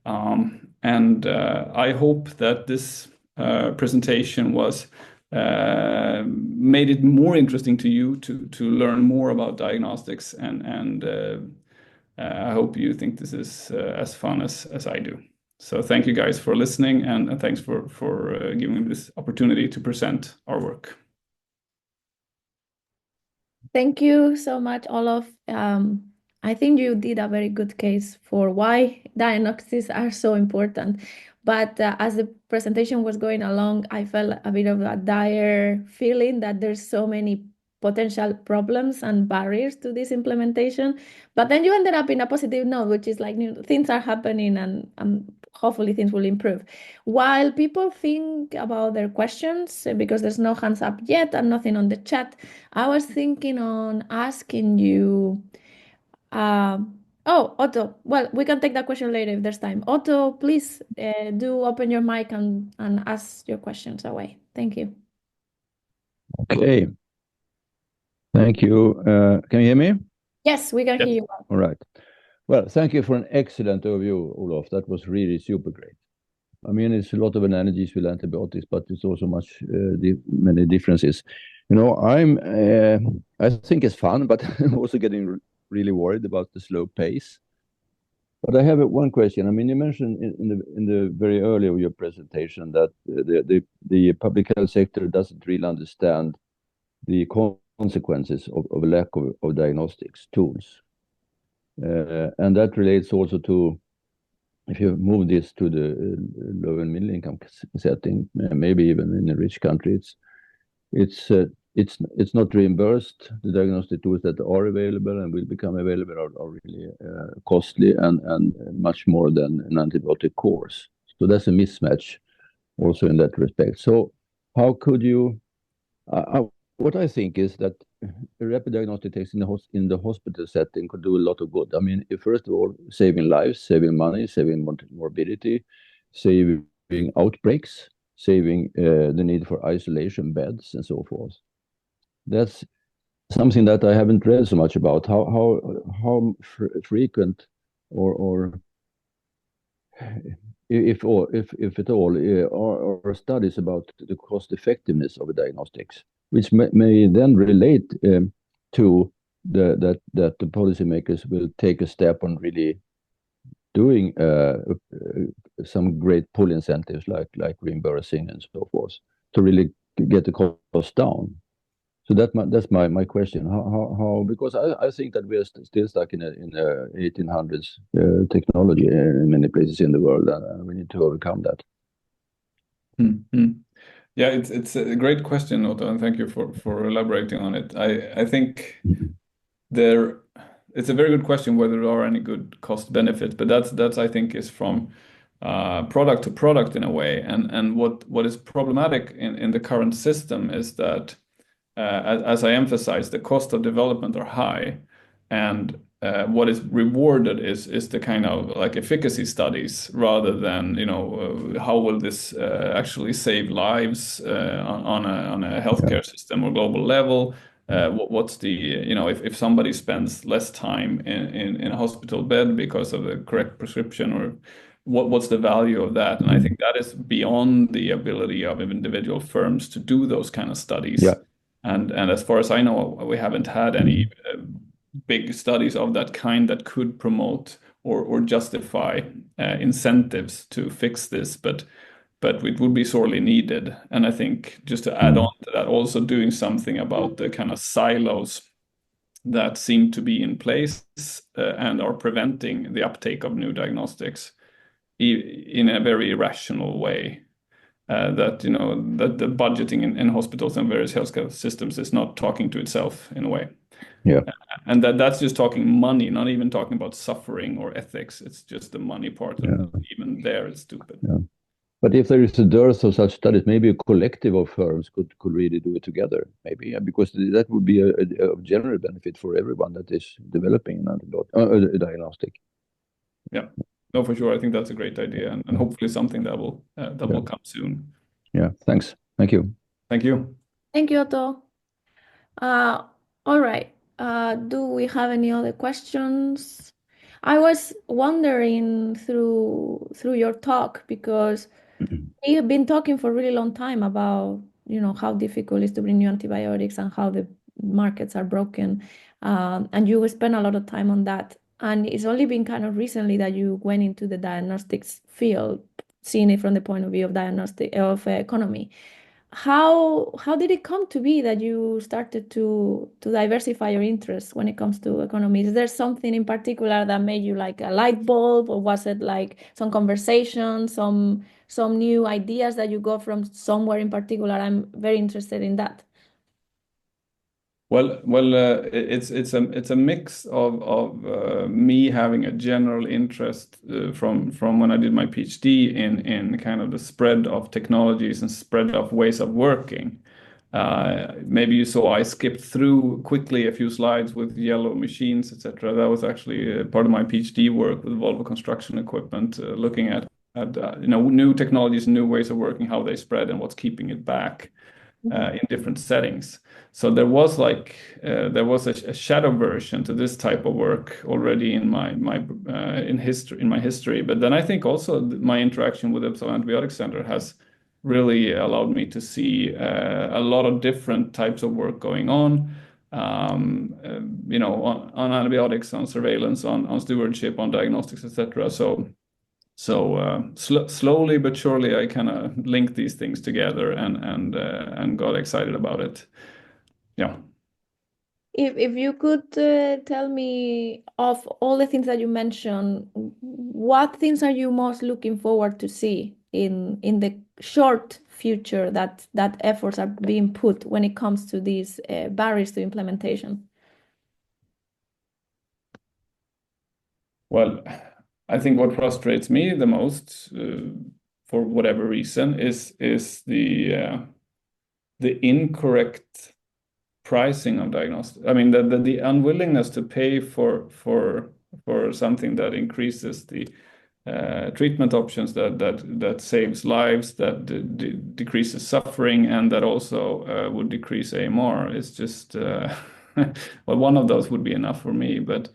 And I hope that this presentation was made it more interesting to you to learn more about diagnostics, and I hope you think this is as fun as I do. So thank you guys for listening, and thanks for giving me this opportunity to present our work. Thank you so much, Olof. I think you did a very good case for why diagnostics are so important. But as the presentation was going along, I felt a bit of a dire feeling that there's so many potential problems and barriers to this implementation. But then you ended up in a positive note, which is like things are happening, and hopefully things will improve. While people think about their questions, because there's no hands up yet and nothing on the chat, I was thinking on asking you, oh, Otto, well, we can take that question later if there's time. Otto, please do open your mic and ask your questions away. Thank you. Okay. Thank you. Can you hear me? Yes, we can hear you well. All right. Well, thank you for an excellent overview, Olof. That was really super great. I mean, it's a lot of analogies with antibiotics, but it's also many differences. I think it's fun, but I'm also getting really worried about the slow pace. But I have one question. I mean, you mentioned in the very early of your presentation that the public health sector doesn't really understand the consequences of a lack of diagnostics tools. And that relates also to, if you move this to the low and middle income setting, maybe even in a rich country, it's it's not reimbursed. The diagnostic tools that are available and will become available are really costly and much more than an antibiotic course. So that's a mismatch also in that respect. So how could you? What I think is that a rapid diagnostic test in the hospital setting could do a lot of good. I mean, first of all, saving lives, saving money, saving morbidity, saving outbreaks, saving the need for isolation beds and so forth. That's something that I haven't read so much about. How frequent or if at all are studies about the cost effectiveness of diagnostics, which may then relate to that the policymakers will take a step on really doing some great pull incentives like reimbursing and so forth to really get the cost down. So that's my question. How because I think that we are still stuck in a 1800s technology in many places in the world, and we need to overcome that. Yeah, it's a great question, Otto, and thank you for elaborating on it. I think it's a very good question whether there are any good cost benefits, but that's I think is from product to product in a way, and what is problematic in the current system is that as I emphasized, the cost of development are high, and what is rewarded is the kind of like efficacy studies rather than how will this actually save lives on a healthcare system or global level. What's the if somebody spends less time in a hospital bed because of the correct prescription, or what's the value of that? And I think that is beyond the ability of individual firms to do those kind of studies. Yeah. And as far as I know, we haven't had any big studies of that kind that could promote or justify incentives to fix this, but it would be sorely needed. And I think just to add on to that, also doing something about the kind of silos that seem to be in place and are preventing the uptake of new diagnostics in a very irrational way. That the budgeting in hospitals and various healthcare systems is not talking to itself in a way. Yeah. And that's just talking money, not even talking about suffering or ethics. It's just the money part. And even there, it's stupid. Yeah. But if there is a dearth of such studies, maybe a collective of firms could really do it together, maybe, because that would be a general benefit for everyone that is developing a diagnostic. Yeah, no, for sure. I think that's a great idea, and hopefully something that will come soon. Yeah, thanks. Thank you. Thank you. Thank you, Otto. All right. Do we have any other questions? I was wondering through your talk, because we have been talking for a really long time about how difficult it is to bring new antibiotics and how the markets are broken, and you spent a lot of time on that. And it's only been kind of recently that you went into the diagnostics field, seeing it from the point of view of economy. How did it come to be that you started to diversify your interests when it comes to economy? Is there something in particular that made you like a light bulb, or was it like some conversation, some new ideas that you got from somewhere in particular? I'm very interested in that. Well, it's a mix of me having a general interest from when I did my PhD in kind of the spread of technologies and spread of ways of working. Maybe you saw I skipped through quickly a few slides with yellow machines, etc. That was actually part of my PhD work with Volvo Construction Equipment, looking at new technologies, new ways of working, how they spread, and what's keeping it back in different settings. So there was a shadow version to this type of work already in my history. But then I think also my interaction with Uppsala Antibiotic Center has really allowed me to see a lot of different types of work going on. On antibiotics, on surveillance, on stewardship, on diagnostics, etc. So slowly but surely, I kind of linked these things together and got excited about it. Yeah. If you could tell me, of all the things that you mentioned, what things are you most looking forward to see in the short future that efforts are being put when it comes to these barriers to implementation? Well, I think what frustrates me the most, for whatever reason, is the incorrect pricing of diagnostics. I mean, the unwillingness to pay for something that increases the treatment options, that saves lives, that decreases suffering, and that also would decrease AMR. It's just well, one of those would be enough for me, but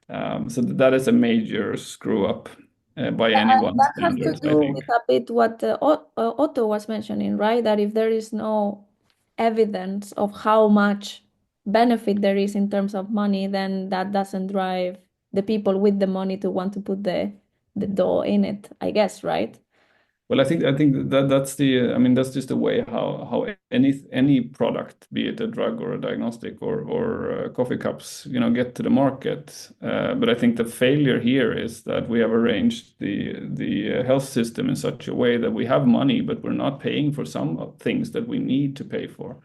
so that is a major screw up by anyone's That has to standards, I do think. with a bit what Otto was mentioning, right? That if there is no evidence of how much benefit there is in terms of money, then that doesn't drive the people with the money to want to put the dough in it, I guess, right? Well, I think that's the I mean that's just the way how any product, be it a drug or a diagnostic or coffee cups, get to the market. But I think the failure here is that we have arranged the health system in such a way that we have money, but we're not paying for some things that we need to pay for.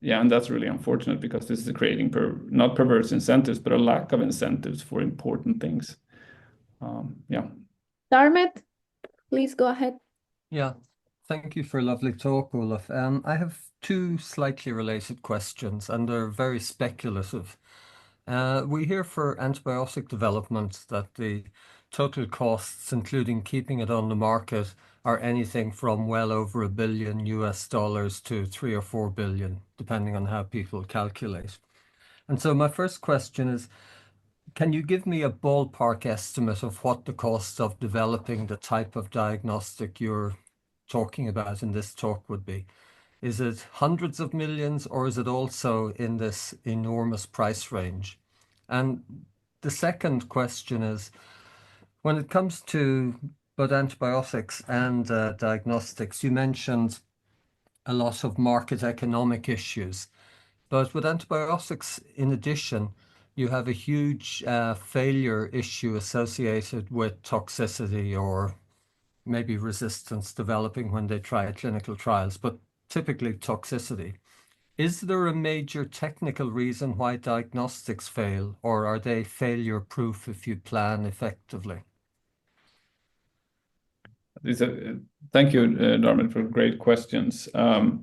Yeah, and that's really unfortunate because this is creating not perverse incentives, but a lack of incentives for important things. Yeah. Darmet, please go ahead. Yeah, thank you for a lovely talk, Olof. I have two slightly related questions, and they're very speculative. We hear for antibiotic development that the total costs, including keeping it on the market, are anything from well over $1 billion to 3 or 4 billion, depending on how people calculate. And so my first question is, can you give me a ballpark estimate of what the cost of developing the type of diagnostic you're talking about in this talk would be? Is it hundreds of millions, or is it also in this enormous price range? And the second question is, when it comes to both antibiotics and diagnostics, you mentioned a lot of market economic issues. But with antibiotics, in addition, you have a huge failure issue associated with toxicity or maybe resistance developing when they try clinical trials, but typically toxicity. Is there a major technical reason why diagnostics fail, or are they failure proof if you plan effectively? Thank you, Darmin, for great questions. I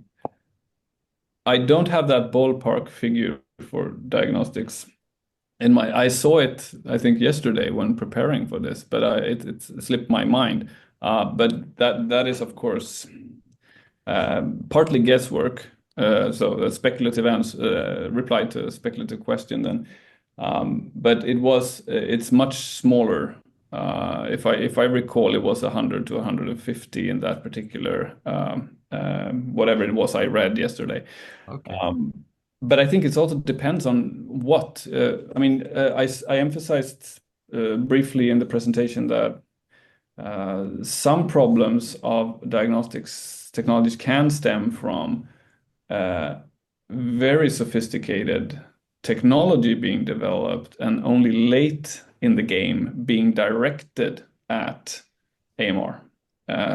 don't have that ballpark figure for diagnostics I saw it, I think, yesterday when preparing for this, but it slipped my mind. But that is, of course, partly guesswork. So a speculative reply to a speculative question then. But it's much smaller. If I recall, it was 100 to 150 in that particular whatever it was I read yesterday. Okay. But I think it also depends on what. I mean, I emphasized briefly in the presentation that some problems of diagnostics technologies can stem from very sophisticated technology being developed and only late in the game being directed at AMR.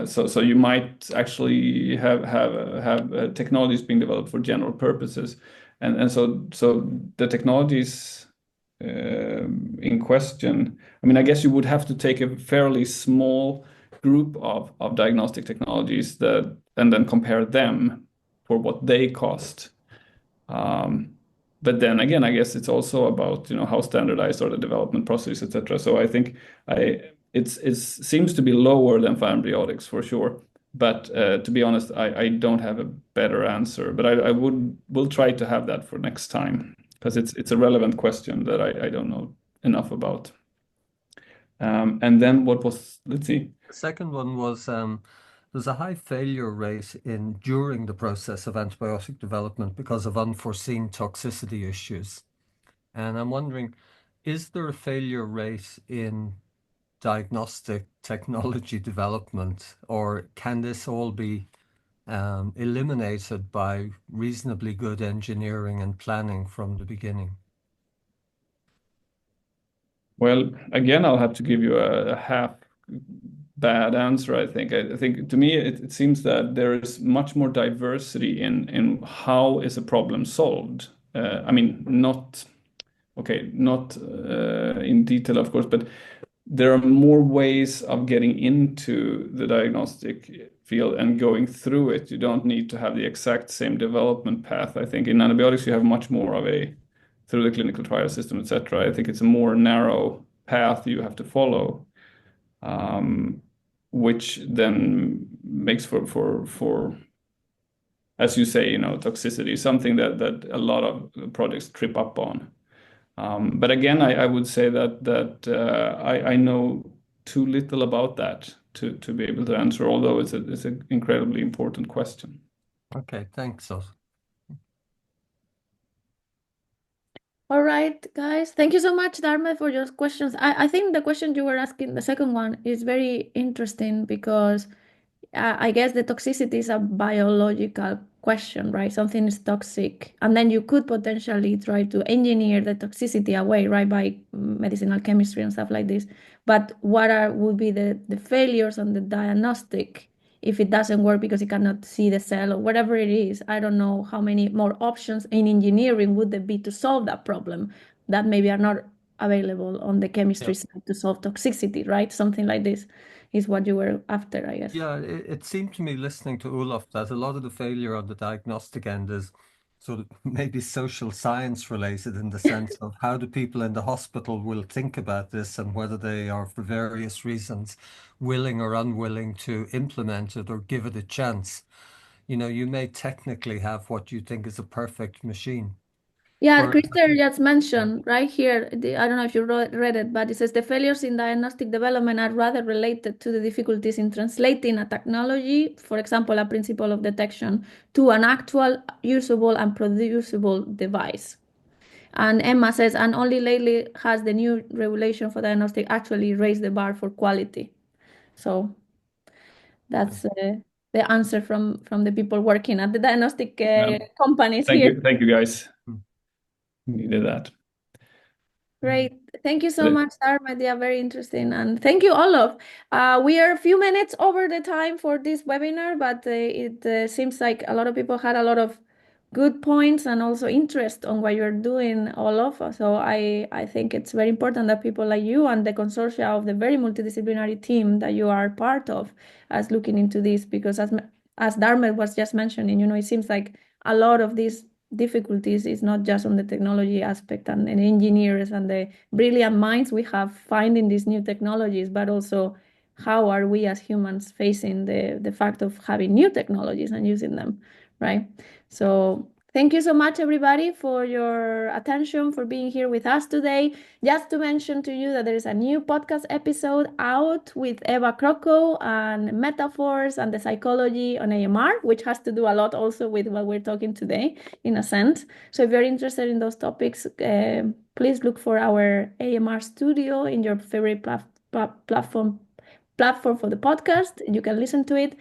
So you might actually have technologies being developed for general purposes, and so the technologies in question. I mean, I guess you would have to take a fairly small group of diagnostic technologies and then compare them for what they cost. But then again, I guess it's also about how standardized are the development process, etc. So I think it seems to be lower than for antibiotics for sure. But to be honest, I don't have a better answer. But I will try to have that for next time because it's a relevant question that I don't know enough about. And then let's see. The second one was there's a high failure rate during the process of antibiotic development because of unforeseen toxicity issues. And I'm wondering, is there a failure rate in diagnostic technology development, or can this all be eliminated by reasonably good engineering and planning from the beginning? Well, again, I'll have to give you a half bad answer, I think. I think to me, it seems that there is much more diversity in how is a problem solved. I mean, not in detail, of course, but there are more ways of getting into the diagnostic field and going through it. You don't need to have the exact same development path. I think in antibiotics, you have much more of a through the clinical trial system, etc. I think it's a more narrow path you have to follow, which then makes for as you say, toxicity, something that a lot of projects trip up on. But again, I would say that I know too little about that to be able to answer, although it's an incredibly important question. Okay, thanks, Os. All right, guys. Thank you so much, Dharma, for your questions. I think the question you were asking, the second one, is very interesting because I guess the toxicity is a biological question, right? Something is toxic, and then you could potentially try to engineer the toxicity away, right, by medicinal chemistry and stuff like this. But would be the failures on the diagnostic if it doesn't work because it cannot see the cell or whatever it is? I don't know how many more options in engineering would there be to solve that problem that maybe are not available on the chemistry side to solve toxicity, right? Something like this is what you were after, I guess. Yeah, it seemed to me listening to Olof that a lot of the failure on the diagnostic end is sort of maybe social science related in the sense of how do people in the hospital will think about this and whether they are, for various reasons, willing or unwilling to implement it or give it a chance. You may technically have what you think is a perfect machine. Yeah, Or Christer just mentioned right here, I don't know if you read it, but it says the failures in diagnostic development are rather related to the difficulties in translating a technology, for example, a principle of detection, to an actual usable and producible device. And Emma says, and only lately has the new regulation for diagnostic actually raised the bar for quality. So that's the answer from the people working at the diagnostic companies here. Thank you, guys. Hmm. Needed that. Great. Thank you so much, Dharma. They are very interesting. And thank you, Olof. We are a few minutes over the time for this webinar, but it seems like a lot of people had a lot of good points and also interest on what you're doing, Olof. So I think it's very important that people like you and the consortia of the very multidisciplinary team that you are part of as looking into this, because as Dharma was just mentioning, it seems like a lot of these difficulties is not just on the technology aspect and engineers and the brilliant minds we have finding these new technologies, but also how are we as humans facing the fact of having new technologies and using them, right? So thank you so much, everybody, for your attention, for being here with us today. Just to mention to you that there is a new podcast episode out with Eva Kroko and metaphors and the psychology on AMR, which has to do a lot also with what we're talking today, in a sense. So if you're interested in those topics, please look for our AMR studio in your favorite platform for the podcast. You can listen to it.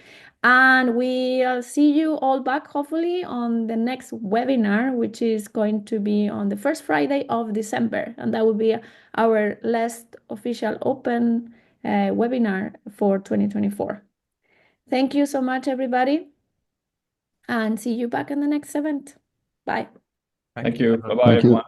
And we'll see you all back, hopefully, on the next webinar, which is going to be on the first Friday of December. And that will be our last official open webinar for 2024. Thank you so much, everybody. And see you back in the next event. Bye. Thank you. Bye-bye, Thank you. everyone.